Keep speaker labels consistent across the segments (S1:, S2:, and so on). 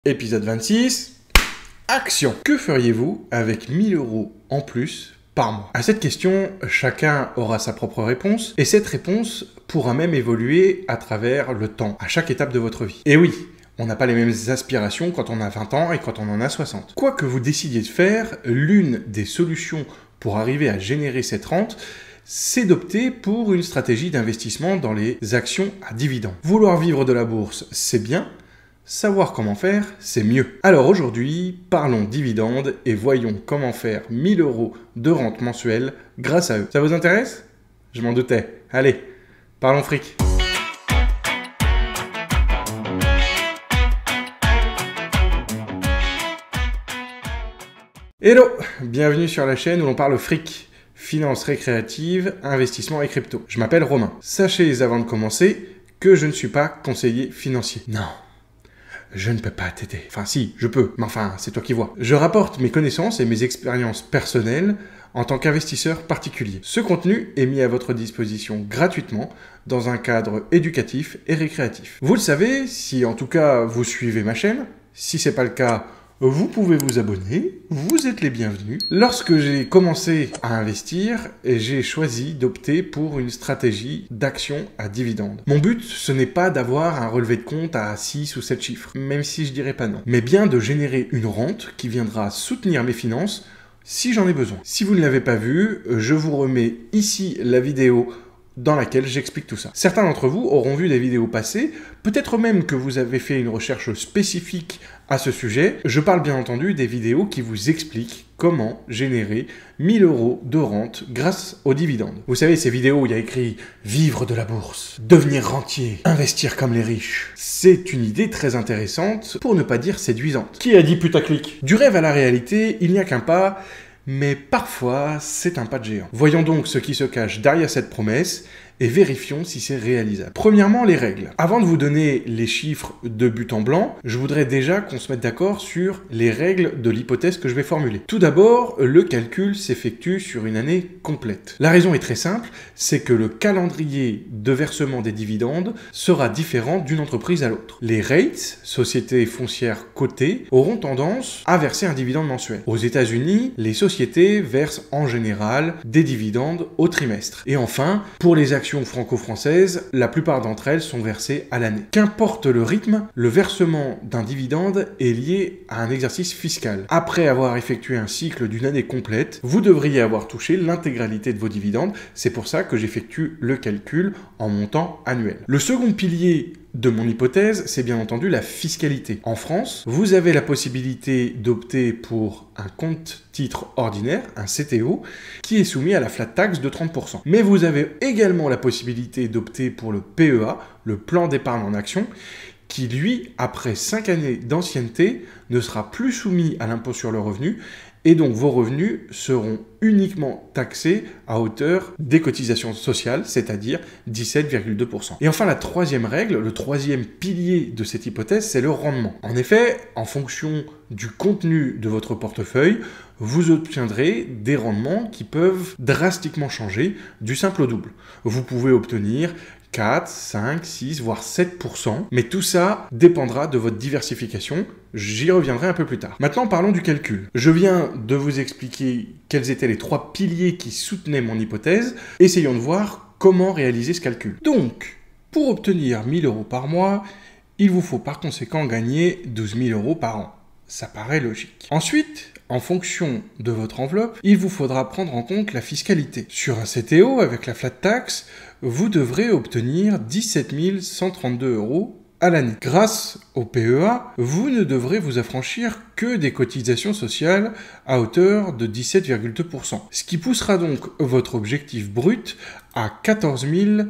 S1: Épisode 26, action. Que feriez-vous avec 1000 € en plus par mois? À cette question, chacun aura sa propre réponse, et cette réponse pourra même évoluer à travers le temps, à chaque étape de votre vie. Et oui, on n'a pas les mêmes aspirations quand on a 20 ans et quand on en a 60. Quoi que vous décidiez de faire, l'une des solutions pour arriver à générer cette rente, c'est d'opter pour une stratégie d'investissement dans les actions à dividendes. Vouloir vivre de la bourse, c'est bien. Savoir comment faire, c'est mieux. Alors aujourd'hui, parlons dividendes et voyons comment faire 1000 € de rente mensuelle grâce à eux. Ça vous intéresse? Je m'en doutais. Allez, parlons fric. Hello, bienvenue sur la chaîne où l'on parle fric, finance récréative, investissement et crypto. Je m'appelle Romain. Sachez avant de commencer que je ne suis pas conseiller financier. Non. Je ne peux pas t'aider. Enfin si, je peux, mais enfin, c'est toi qui vois. Je rapporte mes connaissances et mes expériences personnelles en tant qu'investisseur particulier. Ce contenu est mis à votre disposition gratuitement dans un cadre éducatif et récréatif. Vous le savez, si en tout cas vous suivez ma chaîne, si c'est pas le cas, vous pouvez vous abonner, vous êtes les bienvenus. Lorsque j'ai commencé à investir, j'ai choisi d'opter pour une stratégie d'action à dividendes. Mon but, ce n'est pas d'avoir un relevé de compte à 6 ou 7 chiffres, même si je dirais pas non, mais bien de générer une rente qui viendra soutenir mes finances si j'en ai besoin. Si vous ne l'avez pas vu, je vous remets ici la vidéo dans laquelle j'explique tout ça. Certains d'entre vous auront vu des vidéos passées, peut-être même que vous avez fait une recherche spécifique à ce sujet. Je parle bien entendu des vidéos qui vous expliquent comment générer 1000 € de rente grâce aux dividendes. Vous savez, ces vidéos où il y a écrit « Vivre de la bourse, devenir rentier, investir comme les riches ». C'est une idée très intéressante, pour ne pas dire séduisante. Qui a dit putaclic? Du rêve à la réalité, il n'y a qu'un pas, mais parfois, c'est un pas de géant. Voyons donc ce qui se cache derrière cette promesse et vérifions si c'est réalisable. Premièrement, les règles. Avant de vous donner les chiffres de but en blanc, je voudrais déjà qu'on se mette d'accord sur les règles de l'hypothèse que je vais formuler. Tout d'abord, le calcul s'effectue sur une année complète. La raison est très simple, c'est que le calendrier de versement des dividendes sera différent d'une entreprise à l'autre. Les REITs, sociétés foncières cotées, auront tendance à verser un dividende mensuel. Aux États-Unis, les sociétés versent en général des dividendes au trimestre. Et enfin, pour les actions franco-françaises, la plupart d'entre elles sont versées à l'année. Qu'importe le rythme, le versement d'un dividende est lié à un exercice fiscal. Après avoir effectué un cycle d'une année complète, vous devriez avoir touché l'intégralité de vos dividendes. C'est pour ça que j'effectue le calcul en montant annuel. Le second pilier de mon hypothèse, c'est bien entendu la fiscalité. En France, vous avez la possibilité d'opter pour un compte titre ordinaire, un CTO, qui est soumis à la flat tax de 30%. Mais vous avez également la possibilité d'opter pour le PEA, le plan d'épargne en action, qui lui, après 5 années d'ancienneté, ne sera plus soumis à l'impôt sur le revenu, et donc vos revenus seront uniquement taxés à hauteur des cotisations sociales, c'est-à-dire 17,2%. Et enfin, la troisième règle, le troisième pilier de cette hypothèse, c'est le rendement. En effet, en fonction du contenu de votre portefeuille, vous obtiendrez des rendements qui peuvent drastiquement changer du simple au double. Vous pouvez obtenir 4, 5, 6, voire 7%, mais tout ça dépendra de votre diversification. J'y reviendrai un peu plus tard. Maintenant, parlons du calcul. Je viens de vous expliquer quels étaient les 3 piliers qui soutenaient mon hypothèse. Essayons de voir comment réaliser ce calcul. Donc, pour obtenir 1000 € par mois, il vous faut par conséquent gagner 12 000 € par an. Ça paraît logique. Ensuite, en fonction de votre enveloppe, il vous faudra prendre en compte la fiscalité. Sur un CTO, avec la flat tax, vous devrez obtenir 17 132 € à l'année. Grâce au PEA, vous ne devrez vous affranchir que des cotisations sociales à hauteur de 17,2%. Ce qui poussera donc votre objectif brut à 14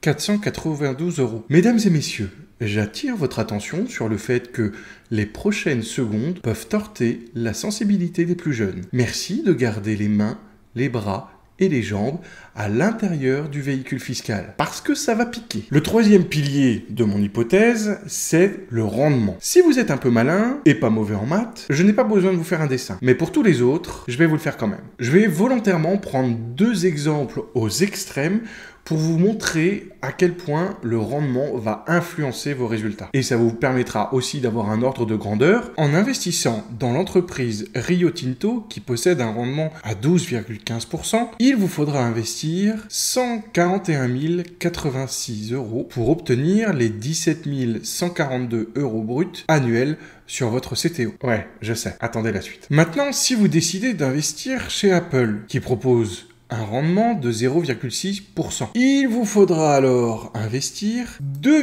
S1: 492 €. Mesdames et messieurs, j'attire votre attention sur le fait que les prochaines secondes peuvent heurter la sensibilité des plus jeunes. Merci de garder les mains, les bras et les jambes à l'intérieur du véhicule fiscal, parce que ça va piquer. Le troisième pilier de mon hypothèse, c'est le rendement. Si vous êtes un peu malin et pas mauvais en maths, je n'ai pas besoin de vous faire un dessin. Mais pour tous les autres, je vais vous le faire quand même. Je vais volontairement prendre 2 exemples aux extrêmes pour vous montrer à quel point le rendement va influencer vos résultats. Et ça vous permettra aussi d'avoir un ordre de grandeur. En investissant dans l'entreprise Rio Tinto, qui possède un rendement à 12,15%, il vous faudra investir 141 086 € pour obtenir les 17 142 € bruts annuels sur votre CTO. Ouais, je sais. Attendez la suite. Maintenant, si vous décidez d'investir chez Apple, qui propose un rendement de 0,6%, il vous faudra alors investir 2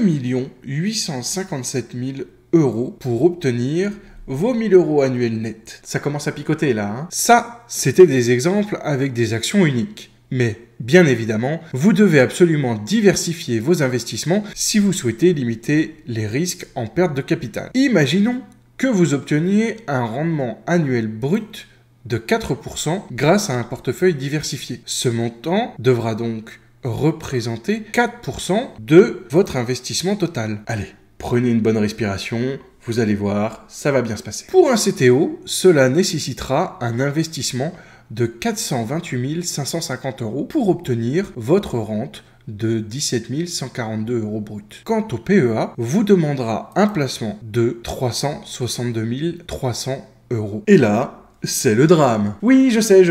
S1: 857 000 € pour obtenir vos 1000 € annuels nets. Ça commence à picoter là, hein. Ça, c'était des exemples avec des actions uniques. Mais, bien évidemment, vous devez absolument diversifier vos investissements si vous souhaitez limiter les risques en perte de capital. Imaginons que vous obteniez un rendement annuel brut de 4% grâce à un portefeuille diversifié. Ce montant devra donc représenter 4% de votre investissement total. Allez, prenez une bonne respiration, vous allez voir, ça va bien se passer. Pour un CTO, cela nécessitera un investissement de 428 550 € pour obtenir votre rente de 17 142 € bruts. Quant au PEA, vous demandera un placement de 362 300 €. Et là, c'est le drame. Oui, je sais.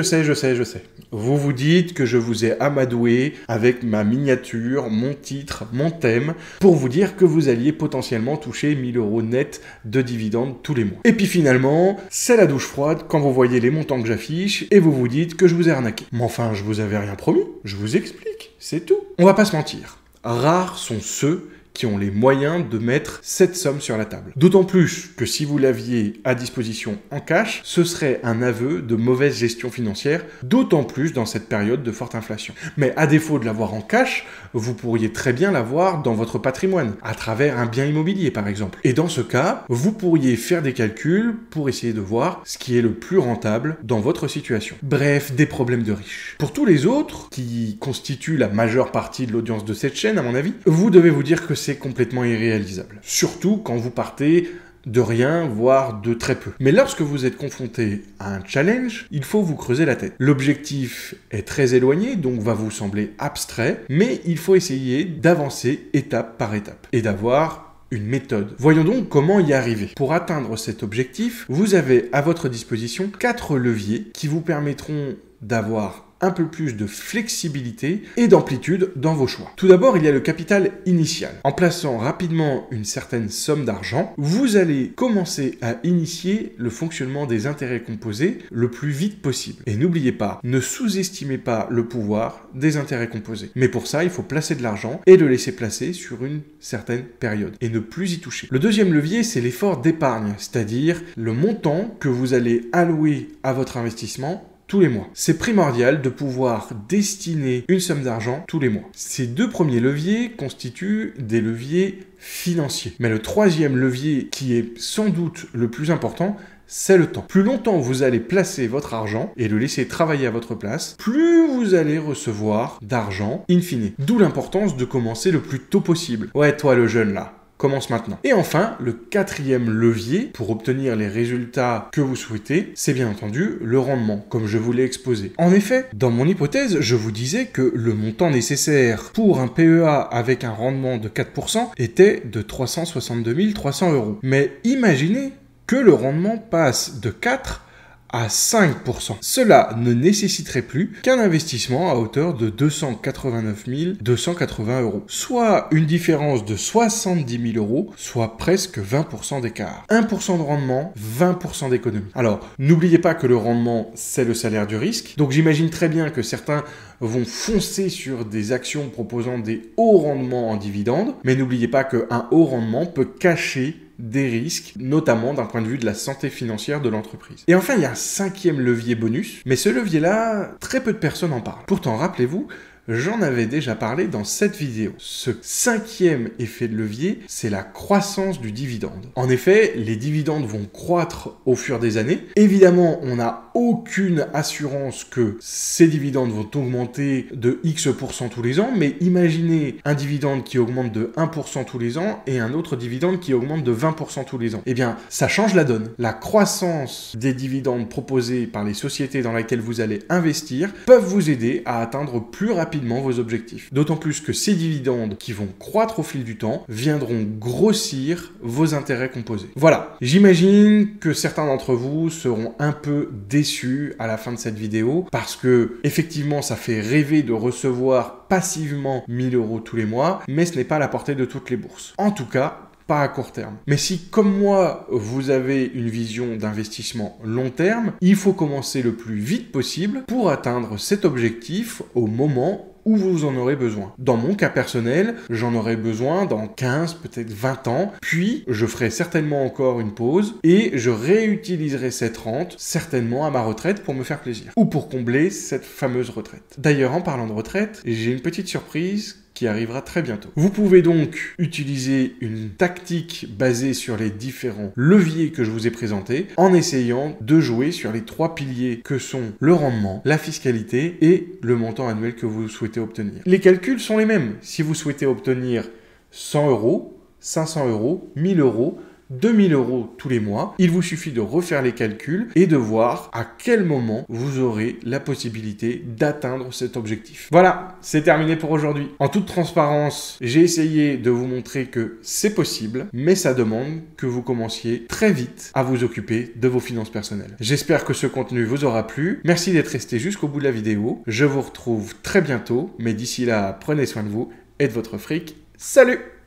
S1: Vous vous dites que je vous ai amadoué avec ma miniature, mon titre, mon thème, pour vous dire que vous alliez potentiellement toucher 1000 € net de dividendes tous les mois. Et puis finalement, c'est la douche froide quand vous voyez les montants que j'affiche et vous vous dites que je vous ai arnaqué. Mais enfin, je vous avais rien promis, je vous explique, c'est tout. On va pas se mentir, rares sont ceux qui ont les moyens de mettre cette somme sur la table. D'autant plus que si vous l'aviez à disposition en cash, ce serait un aveu de mauvaise gestion financière, d'autant plus dans cette période de forte inflation. Mais à défaut de l'avoir en cash, vous pourriez très bien l'avoir dans votre patrimoine, à travers un bien immobilier par exemple. Et dans ce cas, vous pourriez faire des calculs pour essayer de voir ce qui est le plus rentable dans votre situation. Bref, des problèmes de riches. Pour tous les autres, qui constituent la majeure partie de l'audience de cette chaîne à mon avis, vous devez vous dire que c'est complètement irréalisable. Surtout quand vous partez de rien, voire de très peu. Mais lorsque vous êtes confronté à un challenge, il faut vous creuser la tête. L'objectif est très éloigné, donc va vous sembler abstrait, mais il faut essayer d'avancer étape par étape et d'avoir une méthode. Voyons donc comment y arriver. Pour atteindre cet objectif, vous avez à votre disposition 4 leviers qui vous permettront d'avoir un peu plus de flexibilité et d'amplitude dans vos choix. Tout d'abord, il y a le capital initial. En plaçant rapidement une certaine somme d'argent, vous allez commencer à initier le fonctionnement des intérêts composés le plus vite possible. Et n'oubliez pas, ne sous-estimez pas le pouvoir des intérêts composés. Mais pour ça, il faut placer de l'argent et le laisser placer sur une certaine période et ne plus y toucher. Le deuxième levier, c'est l'effort d'épargne, c'est-à-dire le montant que vous allez allouer à votre investissement tous les mois. C'est primordial de pouvoir destiner une somme d'argent tous les mois. Ces deux premiers leviers constituent des leviers financiers. Mais le troisième levier, qui est sans doute le plus important, c'est le temps. Plus longtemps vous allez placer votre argent et le laisser travailler à votre place, plus vous allez recevoir d'argent in fine. D'où l'importance de commencer le plus tôt possible. Ouais, toi le jeune là. Commence maintenant. Et enfin, le quatrième levier pour obtenir les résultats que vous souhaitez, c'est bien entendu le rendement, comme je vous l'ai exposé. En effet, dans mon hypothèse, je vous disais que le montant nécessaire pour un PEA avec un rendement de 4% était de 362 300 €. Mais imaginez que le rendement passe de 4 à 5%. Cela ne nécessiterait plus qu'un investissement à hauteur de 289 280 €, soit une différence de 70 000 €, soit presque 20% d'écart. 1% de rendement, 20% d'économie. Alors, n'oubliez pas que le rendement, c'est le salaire du risque. Donc j'imagine très bien que certains vont foncer sur des actions proposant des hauts rendements en dividendes, mais n'oubliez pas qu'un haut rendement peut cacher des risques, notamment d'un point de vue de la santé financière de l'entreprise. Et enfin, il y a un cinquième levier bonus, mais ce levier-là, très peu de personnes en parlent. Pourtant, rappelez-vous, j'en avais déjà parlé dans cette vidéo. Ce cinquième effet de levier, c'est la croissance du dividende. En effet, les dividendes vont croître au fur des années. Évidemment, on n'a aucune assurance que ces dividendes vont augmenter de X% tous les ans, mais imaginez un dividende qui augmente de 1% tous les ans et un autre dividende qui augmente de 20% tous les ans. Eh bien, ça change la donne. La croissance des dividendes proposés par les sociétés dans lesquelles vous allez investir peuvent vous aider à atteindre plus rapidement rapidement vos objectifs. D'autant plus que ces dividendes qui vont croître au fil du temps viendront grossir vos intérêts composés. Voilà, j'imagine que certains d'entre vous seront un peu déçus à la fin de cette vidéo parce que effectivement ça fait rêver de recevoir passivement 1000 € tous les mois, mais ce n'est pas à la portée de toutes les bourses. En tout cas, pas à court terme. Mais si, comme moi, vous avez une vision d'investissement long terme, il faut commencer le plus vite possible pour atteindre cet objectif au moment où vous en aurez besoin. Dans mon cas personnel, j'en aurai besoin dans 15, peut-être 20 ans, puis je ferai certainement encore une pause et je réutiliserai cette rente certainement à ma retraite pour me faire plaisir ou pour combler cette fameuse retraite. D'ailleurs, en parlant de retraite, j'ai une petite surprise qui arrivera très bientôt. Vous pouvez donc utiliser une tactique basée sur les différents leviers que je vous ai présentés en essayant de jouer sur les 3 piliers que sont le rendement, la fiscalité et le montant annuel que vous souhaitez obtenir. Les calculs sont les mêmes. Si vous souhaitez obtenir 100 €, 500 €, 1000 €, 2000 € tous les mois, il vous suffit de refaire les calculs et de voir à quel moment vous aurez la possibilité d'atteindre cet objectif. Voilà, c'est terminé pour aujourd'hui. En toute transparence, j'ai essayé de vous montrer que c'est possible, mais ça demande que vous commenciez très vite à vous occuper de vos finances personnelles. J'espère que ce contenu vous aura plu. Merci d'être resté jusqu'au bout de la vidéo. Je vous retrouve très bientôt, mais d'ici là, prenez soin de vous et de votre fric. Salut!